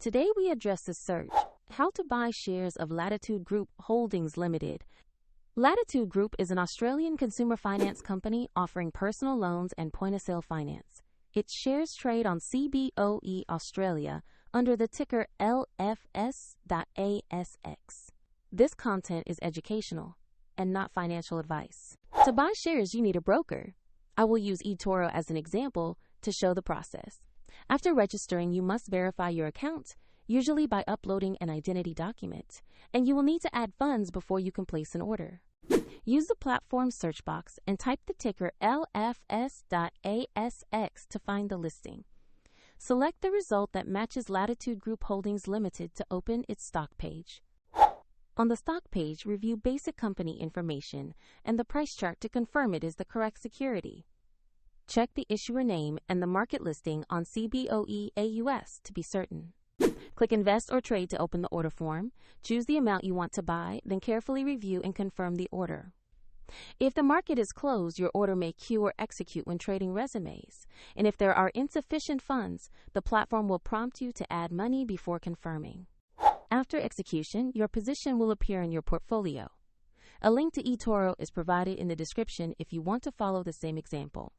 Today we address the search, how to buy shares of Latitude Group Holdings Ltd. Latitude Group is an Australian consumer finance company offering personal loans and point-of-sale finance. Its shares trade on CBOE Australia under the ticker LFS.ASX. This content is educational and not financial advice. To buy shares, you need a broker. I will use eToro as an example to show the process. After registering, you must verify your account, usually by uploading an identity document, and you will need to add funds before you can place an order. Use the platform search box and type the ticker LFS.ASX to find the listing. Select the result that matches Latitude Group Holdings Ltd to open its stock page. On the stock page, review basic company information and the price chart to confirm it is the correct security. Check the issuer name and the market listing on CBOE AUS to be certain. Click Invest or Trade to open the order form. Choose the amount you want to buy, then carefully review and confirm the order. If the market is closed, your order may queue or execute when trading resumes. And if there are insufficient funds, the platform will prompt you to add money before confirming. After execution, your position will appear in your portfolio. A link to eToro is provided in the description if you want to follow the same example.